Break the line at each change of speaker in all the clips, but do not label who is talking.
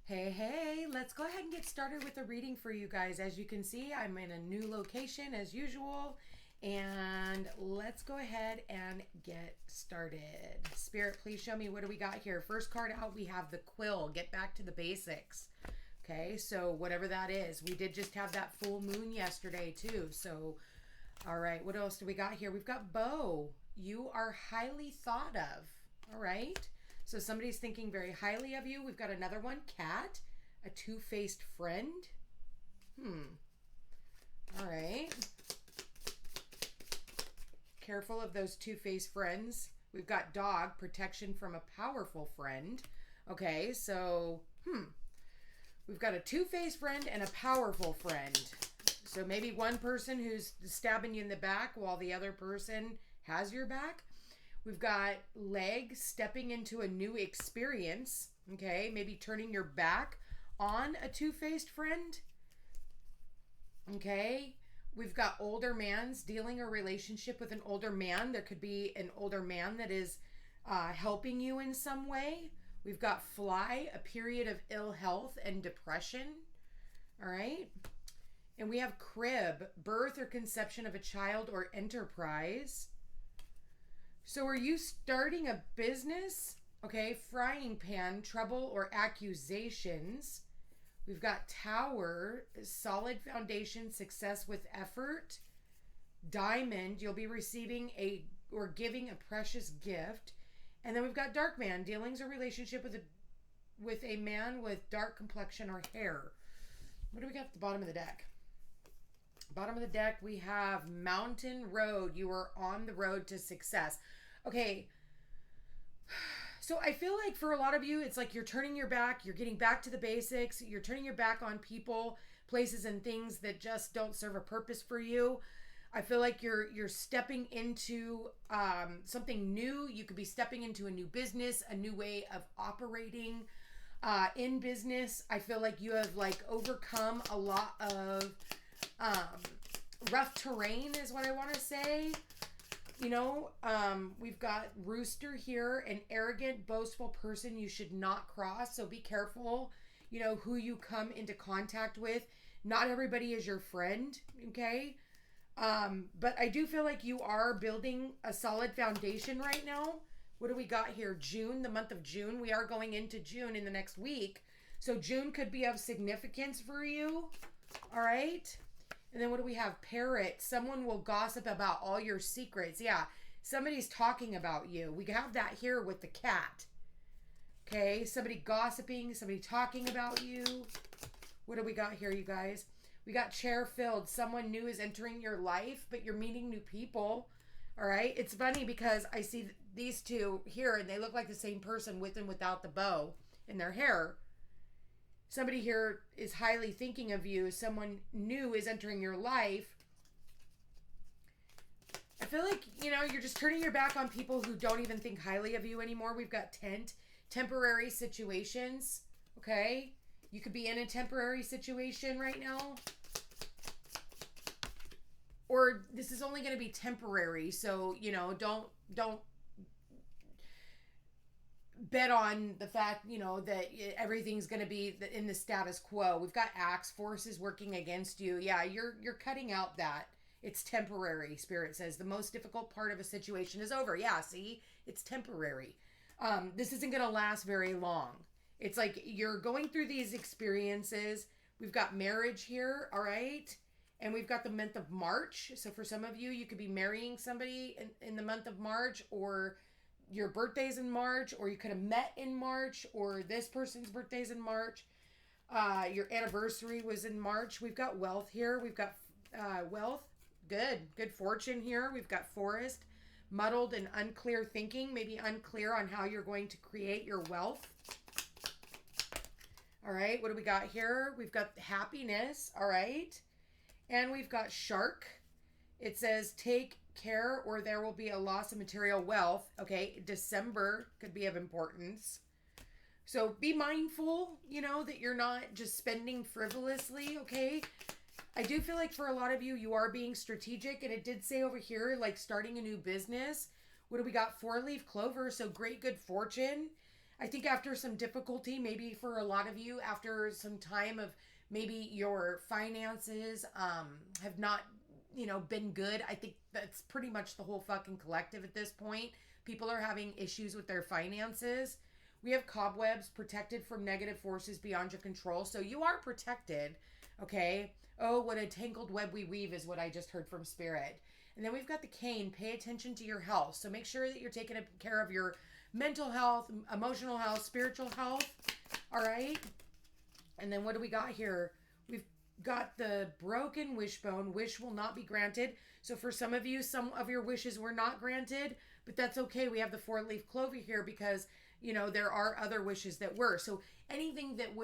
Hey, let's go ahead and get started with the reading for you guys. As you can see, I'm in a new location as usual, and let's go ahead and get started. Spirit, please show me, what do we got here? First card out, we have the quill. Get back to the basics. Okay, so whatever that is. We did just have that full moon yesterday too. So, all right, what else do we got here? We've got bow. You are highly thought of. All right. So somebody's thinking very highly of you. We've got another one, cat, a two-faced friend. All right. Careful of those two-faced friends. We've got dog, protection from a powerful friend. Okay, so, we've got a two-faced friend and a powerful friend. So maybe one person who's stabbing you in the back while the other person has your back. We've got leg, stepping into a new experience. Okay, maybe turning your back on a two-faced friend. Okay, we've got older man's dealing a relationship with an older man. There could be an older man that is helping you in some way. We've got fly, a period of ill health and depression. All right. And we have crib, birth or conception of a child or enterprise. So are you starting a business? Okay, frying pan, trouble or accusations. We've got tower, solid foundation, success with effort. Diamond, you'll be receiving or giving a precious gift. And then we've got dark man, dealings or relationship with a man with dark complexion or hair. What do we got at the bottom of the deck? Bottom of the deck, we have mountain road. You are on the road to success. Okay, so I feel like for a lot of you, it's like you're turning your back, you're getting back to the basics, you're turning your back on people, places, and things that just don't serve a purpose for you. I feel like you're stepping into something new. You could be stepping into a new business, a new way of operating in business. I feel like you have overcome a lot of rough terrain is what I want to say. You know, we've got rooster here, an arrogant, boastful person you should not cross. So be careful, who you come into contact with. Not everybody is your friend, okay? But I do feel like you are building a solid foundation right now. What do we got here? June, the month of June. We are going into June in the next week. So June could be of significance for you, all right? And then what do we have? Parrot. Someone will gossip about all your secrets. Yeah, somebody's talking about you. We have that here with the cat. Okay, somebody gossiping, somebody talking about you. What do we got here, you guys? We got chair filled. Someone new is entering your life, but you're meeting new people. All right, it's funny because I see these two here, and they look like the same person with and without the bow in their hair. Somebody here is highly thinking of you. Someone new is entering your life. I feel like, you're just turning your back on people who don't even think highly of you anymore. We've got temporary situations, okay? You could be in a temporary situation right now. Or this is only going to be temporary, so, don't bet on the fact, that everything's going to be in the status quo. We've got axe forces working against you. Yeah, you're cutting out that. It's temporary, Spirit says. The most difficult part of a situation is over. Yeah, see? It's temporary. This isn't going to last very long. It's like you're going through these experiences. We've got marriage here, all right? And we've got the month of March. So for some of you, you could be marrying somebody in the month of March, or your birthday's in March, or you could have met in March, or this person's birthday's in March. Your anniversary was in March. We've got wealth here. We've got wealth. Good fortune here. We've got forest. Muddled and unclear thinking. Maybe unclear on how you're going to create your wealth. All right, what do we got here? We've got happiness. All right. And we've got shark. It says take care or there will be a loss of material wealth. Okay, December could be of importance. So be mindful, that you're not just spending frivolously, okay? I do feel like for a lot of you, you are being strategic. And it did say over here, starting a new business. What do we got? 4-leaf clover. So great, good fortune. I think after some difficulty, maybe for a lot of you, after some time of maybe your finances have not, been good. I think that's pretty much the whole fucking collective at this point. People are having issues with their finances. We have cobwebs, protected from negative forces beyond your control. So you are protected, okay? Oh, what a tangled web we weave is what I just heard from Spirit. And then we've got the cane. Pay attention to your health. So make sure that you're taking care of your mental health, emotional health, spiritual health. All right? And then what do we got here? We've got the broken wishbone. Wish will not be granted. So for some of you, some of your wishes were not granted, but that's okay. We have the 4-leaf clover here because, there are other wishes that were. So anything that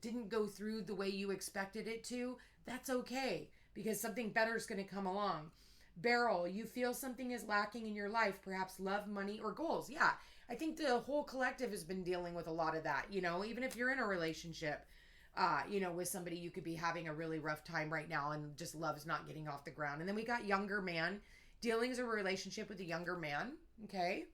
didn't go through the way you expected it to, that's okay because something better is going to come along. Beryl, you feel something is lacking in your life, perhaps love, money, or goals. Yeah, I think the whole collective has been dealing with a lot of that. Even if you're in a relationship, with somebody, you could be having a really rough time right now and just love's not getting off the ground. And then we got younger man. Dealings of a relationship with a younger man. Okay.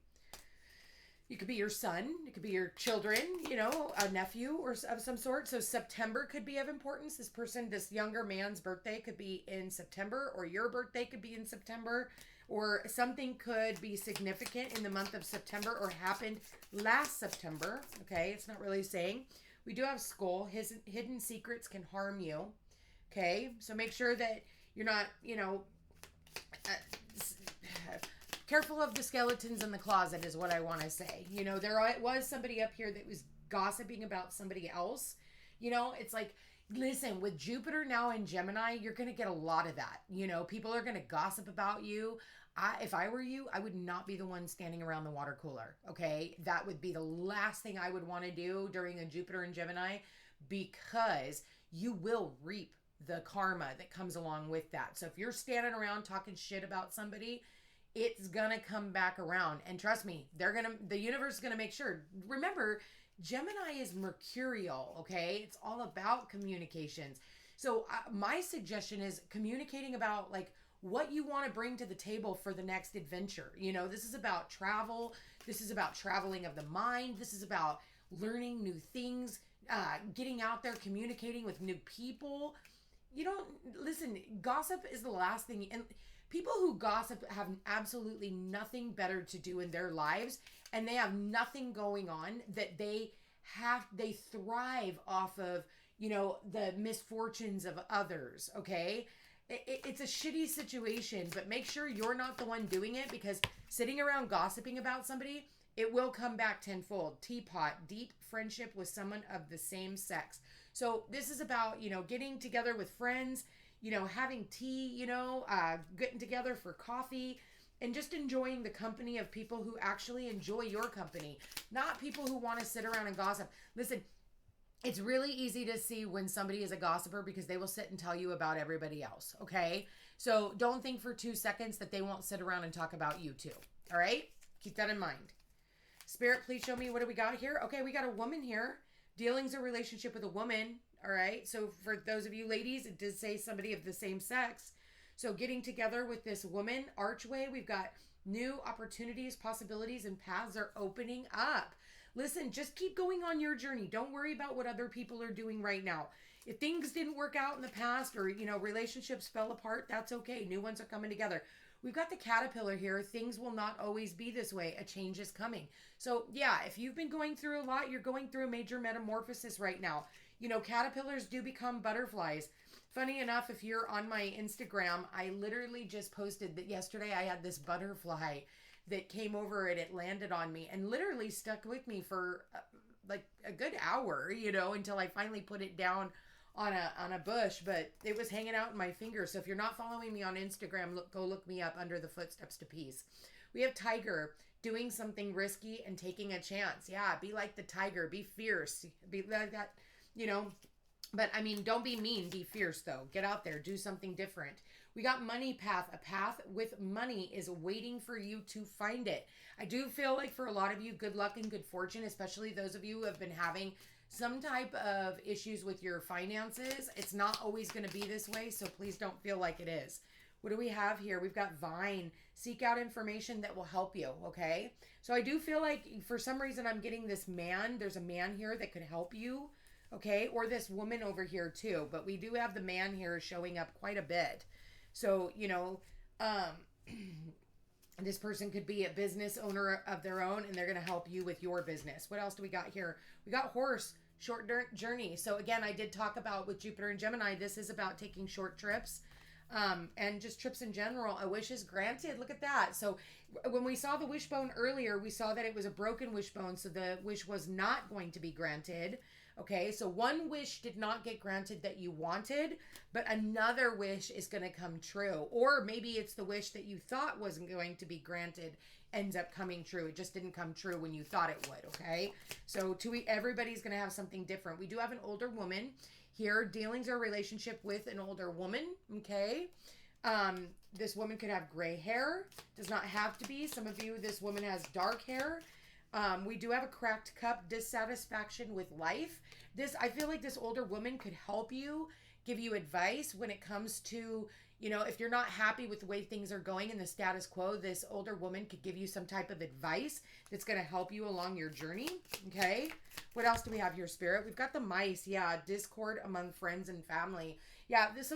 You could be your son. It could be your children, a nephew or of some sort. So September could be of importance. This younger man's birthday could be in September, or your birthday could be in September, or something could be significant in the month of September or happened last September. Okay. It's not really saying. We do have skull. His hidden secrets can harm you. Okay. So make sure that you're not, careful of the skeletons in the closet is what I want to say. There was somebody up here that was gossiping about somebody else. It's like, listen, with Jupiter now in Gemini, you're going to get a lot of that. People are going to gossip about you. If I were you, I would not be the one standing around the water cooler. Okay. That would be the last thing I would want to do during a Jupiter in Gemini, because you will reap the karma that comes along with that. So if you're standing around talking shit about somebody, it's gonna come back around. And trust me, the universe is gonna make sure. Remember, Gemini is mercurial, okay? It's all about communications. So my suggestion is communicating about like what you want to bring to the table for the next adventure. This is about travel. This is about traveling of the mind. This is about learning new things, getting out there, communicating with new people. Listen, gossip is the last thing. And people who gossip have absolutely nothing better to do in their lives, and they have nothing going on that they thrive off of, the misfortunes of others, okay? It's a shitty situation, but make sure you're not the one doing it, because sitting around gossiping about somebody, it will come back tenfold. Teapot, deep friendship with someone of the same sex. So this is about, getting together with friends, having tea, getting together for coffee, and just enjoying the company of people who actually enjoy your company, not people who want to sit around and gossip. Listen, it's really easy to see when somebody is a gossiper because they will sit and tell you about everybody else, okay? So don't think for 2 seconds that they won't sit around and talk about you too, all right? Keep that in mind. Spirit, please show me, what do we got here? Okay, we got a woman here. Dealings a relationship with a woman, all right? So for those of you ladies, it does say somebody of the same sex. So getting together with this woman, archway, we've got new opportunities, possibilities, and paths are opening up. Listen, just keep going on your journey. Don't worry about what other people are doing right now. If things didn't work out in the past, or, relationships fell apart, that's okay. New ones are coming together. We've got the caterpillar here. Things will not always be this way. A change is coming. So yeah, if you've been going through a lot, you're going through a major metamorphosis right now. Caterpillars do become butterflies. Funny enough, if you're on my Instagram, I literally just posted that yesterday I had this butterfly that came over and it landed on me and literally stuck with me for like a good hour, until I finally put it down on a bush, but it was hanging out in my finger. So if you're not following me on Instagram, go look me up under the footsteps to peace. We have tiger, doing something risky and taking a chance. Yeah, be like the tiger, be fierce, be like that, but I mean, don't be mean, be fierce though. Get out there, do something different. We got money path. A path with money is waiting for you to find it. I do feel like for a lot of you, good luck and good fortune, especially those of you who have been having some type of issues with your finances. It's not always going to be this way, so please don't feel like it is. What do we have here? We've got Vine. Seek out information that will help you, okay? So I do feel like for some reason I'm getting this man. There's a man here that could help you, okay? Or this woman over here too. But we do have the man here showing up quite a bit. So, this person could be a business owner of their own, and they're going to help you with your business. What else do we got here? We got horse, short journey. So again, I did talk about with Jupiter and Gemini, this is about taking short trips. And just trips in general. A wish is granted. Look at that. So when we saw the wishbone earlier, we saw that it was a broken wishbone. So the wish was not going to be granted. Okay. So one wish did not get granted that you wanted, but another wish is going to come true. Or maybe it's the wish that you thought wasn't going to be granted ends up coming true. It just didn't come true when you thought it would. Okay. So everybody's going to have something different. We do have an older woman here. Dealings or relationship with an older woman, okay? This woman could have gray hair. Does not have to be. Some of you, this woman has dark hair. We do have a cracked cup, dissatisfaction with life. I feel like this older woman could help you, give you advice when it comes to, if you're not happy with the way things are going in the status quo, this older woman could give you some type of advice that's going to help you along your journey, okay? What else do we have here, Spirit? We've got the mice. Yeah, discord among friends and family. Yeah, this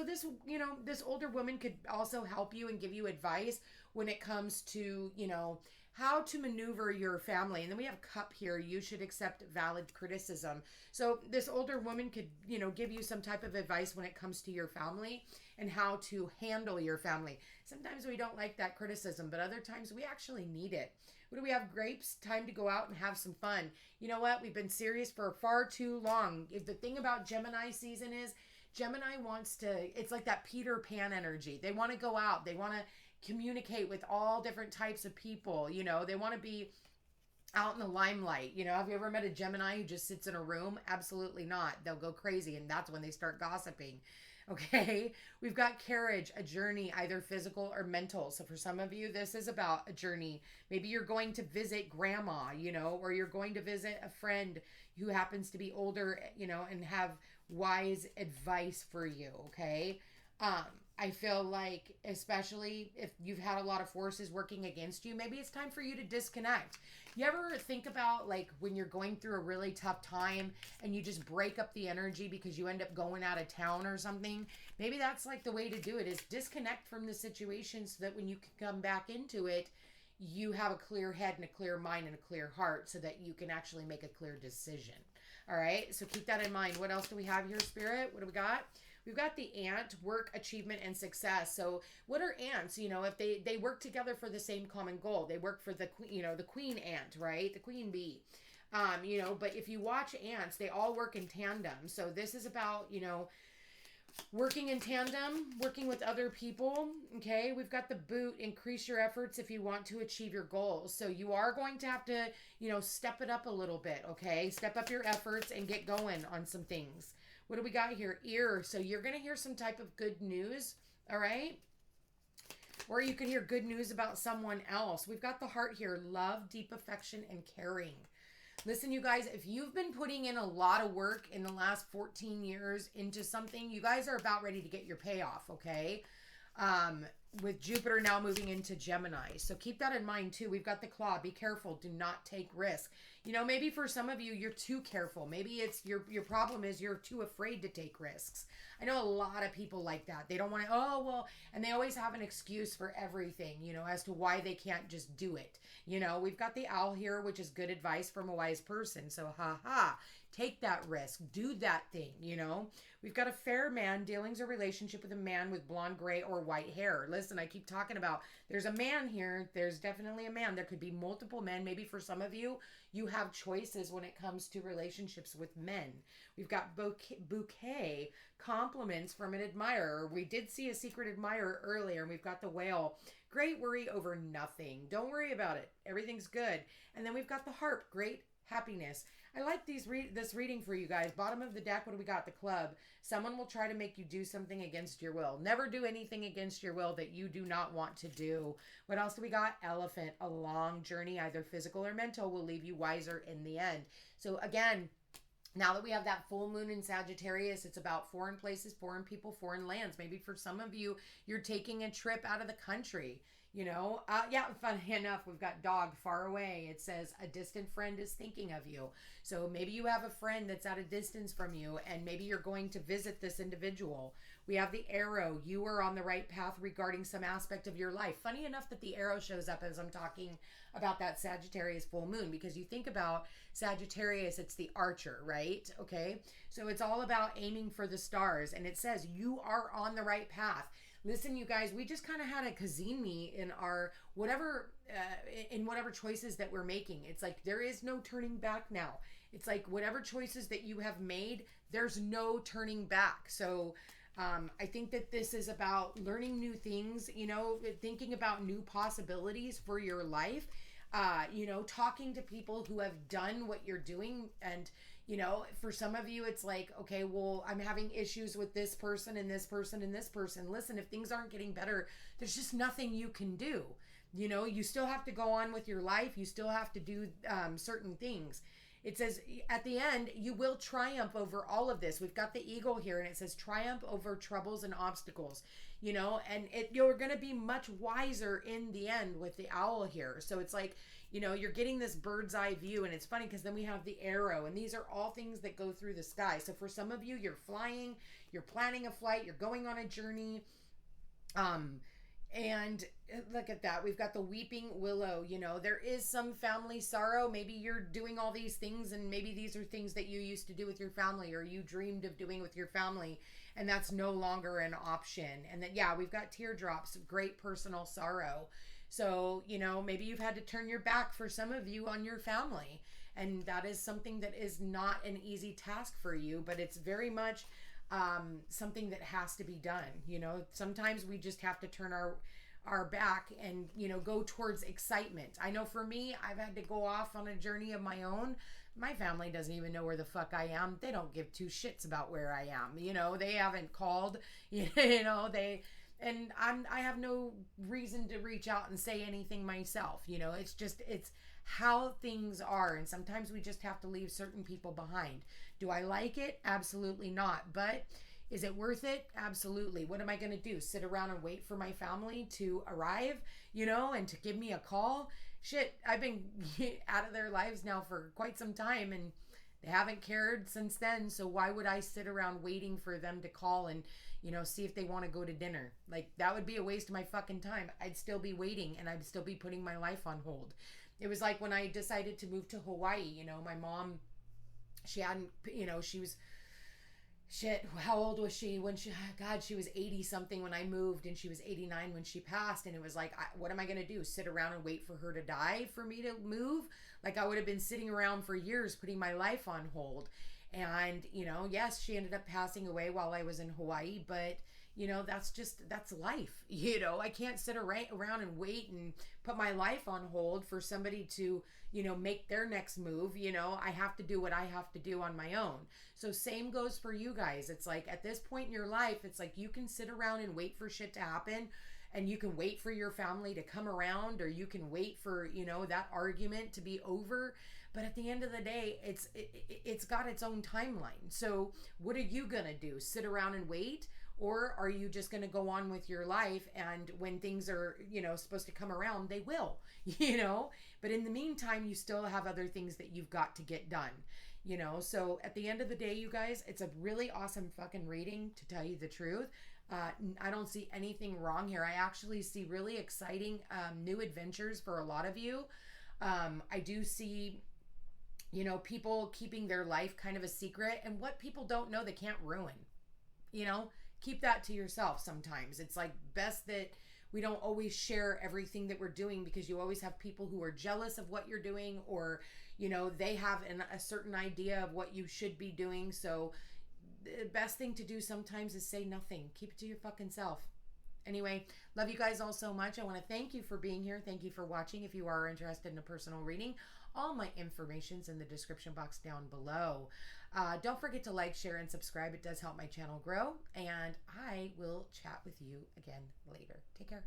older woman could also help you and give you advice when it comes to, how to maneuver your family. And then we have cup here. You should accept valid criticism. So this older woman could, give you some type of advice when it comes to your family and how to handle your family. Sometimes we don't like that criticism, but other times we actually need it. What do we have? Grapes. Time to go out and have some fun. You know what? We've been serious for far too long. If the thing about Gemini season is Gemini wants to, it's like that Peter Pan energy. They want to go out. They want to communicate with all different types of people. They want to be out in the limelight. Have you ever met a Gemini who just sits in a room? Absolutely not. They'll go crazy, and that's when they start gossiping. Okay, we've got carriage, a journey, either physical or mental. So for some of you, this is about a journey. Maybe you're going to visit grandma, or you're going to visit a friend who happens to be older, and have wise advice for you. Okay. I feel like, especially if you've had a lot of forces working against you, maybe it's time for you to disconnect. You ever think about like when you're going through a really tough time and you just break up the energy because you end up going out of town or something? Maybe that's like the way to do it, is disconnect from the situation so that when you can come back into it, you have a clear head and a clear mind and a clear heart so that you can actually make a clear decision. All right. So keep that in mind. What else do we have here, Spirit? What do we got? We've got the ant, work, achievement, and success. So what are ants? If they work together for the same common goal, they work for the queen ant, right? The queen bee. But if you watch ants, they all work in tandem. So this is about, working in tandem, working with other people. Okay. We've got the boot, increase your efforts if you want to achieve your goals. So you are going to have to, step it up a little bit. Okay. Step up your efforts and get going on some things. What do we got here? Ear. So you're going to hear some type of good news. All right. Or you can hear good news about someone else. We've got the heart here. Love, deep affection, and caring. Listen, you guys, if you've been putting in a lot of work in the last 14 years into something, you guys are about ready to get your payoff. Okay. With Jupiter now moving into Gemini. So keep that in mind too. We've got the claw. Be careful. Do not take risks. Maybe for some of you, you're too careful. Maybe it's your problem is you're too afraid to take risks. I know a lot of people like that. They don't want to, and they always have an excuse for everything, as to why they can't just do it. We've got the owl here, which is good advice from a wise person. So, take that risk, do that thing, We've got a fair man, dealings or relationship with a man with blonde, gray, or white hair. Listen, I keep talking about, there's a man here. There's definitely a man. There could be multiple men. Maybe for some of you, you have choices when it comes to relationships with men. We've got bouquet, compliments from an admirer. We did see a secret admirer earlier, and we've got the whale. Great worry over nothing. Don't worry about it. Everything's good. And then we've got the harp. Great happiness. I like this reading for you guys. Bottom of the deck, what do we got? The club. Someone will try to make you do something against your will. Never do anything against your will that you do not want to do. What else do we got? Elephant. A long journey, either physical or mental, will leave you wiser in the end. So again, Now that we have that full moon in Sagittarius, it's about foreign places, foreign people, foreign lands. Maybe for some of you, you're taking a trip out of the country. Yeah, funny enough, we've got dog far away. It says a distant friend is thinking of you. So maybe you have a friend that's at a distance from you, and maybe you're going to visit this individual. We have the arrow. You are on the right path regarding some aspect of your life. Funny enough that the arrow shows up as I'm talking about that Sagittarius full moon, because you think about Sagittarius, it's the archer, right? Okay. So it's all about aiming for the stars, and it says you are on the right path. Listen, you guys, we just kind of had a kazemi in our whatever choices that we're making. It's like there is no turning back now. It's like whatever choices that you have made, there's no turning back. So I think that this is about learning new things, thinking about new possibilities for your life, talking to people who have done what you're doing. And, for some of you, it's like, okay, well, I'm having issues with this person and this person and this person. Listen, if things aren't getting better, there's just nothing you can do. You still have to go on with your life. You still have to do certain things. It says at the end, you will triumph over all of this. We've got the eagle here, and it says triumph over troubles and obstacles, and you're going to be much wiser in the end with the owl here. So it's like, you're getting this bird's eye view, and it's funny because then we have the arrow, and these are all things that go through the sky. So for some of you, you're flying, you're planning a flight, you're going on a journey. And look at that. We've got the weeping willow. There is some family sorrow. Maybe you're doing all these things, and maybe these are things that you used to do with your family, or you dreamed of doing with your family, and that's no longer an option. And that, yeah, we've got teardrops of great personal sorrow. So, maybe you've had to turn your back for some of you on your family. And that is something that is not an easy task for you, but it's very much something that has to be done. Sometimes we just have to turn our back and, go towards excitement. I know for me, I've had to go off on a journey of my own. My family doesn't even know where the fuck I am. They don't give two shits about where I am. They haven't called, and I have no reason to reach out and say anything myself. It's how things are. And sometimes we just have to leave certain people behind. Do I like it? Absolutely not. But is it worth it? Absolutely. What am I going to do? Sit around and wait for my family to arrive, and to give me a call? Shit, I've been out of their lives now for quite some time, and they haven't cared since then. So why would I sit around waiting for them to call and, see if they want to go to dinner? Like, that would be a waste of my fucking time. I'd still be waiting, and I'd still be putting my life on hold. It was like when I decided to move to Hawaii, my mom, she hadn't, she was, shit, how old was she when she was 80 something when I moved, and she was 89 when she passed. And it was like, what am I going to do? Sit around and wait for her to die for me to move? Like, I would have been sitting around for years putting my life on hold. And, yes, she ended up passing away while I was in Hawaii, but that's life. I can't sit around and wait and put my life on hold for somebody to, make their next move. I have to do what I have to do on my own. So same goes for you guys. It's like at this point in your life, it's like you can sit around and wait for shit to happen, and you can wait for your family to come around, or you can wait for, that argument to be over. But at the end of the day, it's got its own timeline. So what are you going to do? Sit around and wait? Or are you just going to go on with your life, and when things are, supposed to come around, they will, But in the meantime, you still have other things that you've got to get done, So at the end of the day, you guys, it's a really awesome fucking reading, to tell you the truth. I don't see anything wrong here. I actually see really exciting new adventures for a lot of you. I do see, people keeping their life kind of a secret, and what people don't know, they can't ruin, Keep that to yourself sometimes. It's like best that we don't always share everything that we're doing, because you always have people who are jealous of what you're doing, or, they have a certain idea of what you should be doing. So the best thing to do sometimes is say nothing. Keep it to your fucking self. Anyway, love you guys all so much. I want to thank you for being here. Thank you for watching. If you are interested in a personal reading, all my information's in the description box down below. Don't forget to like, share, and subscribe. It does help my channel grow. And I will chat with you again later. Take care.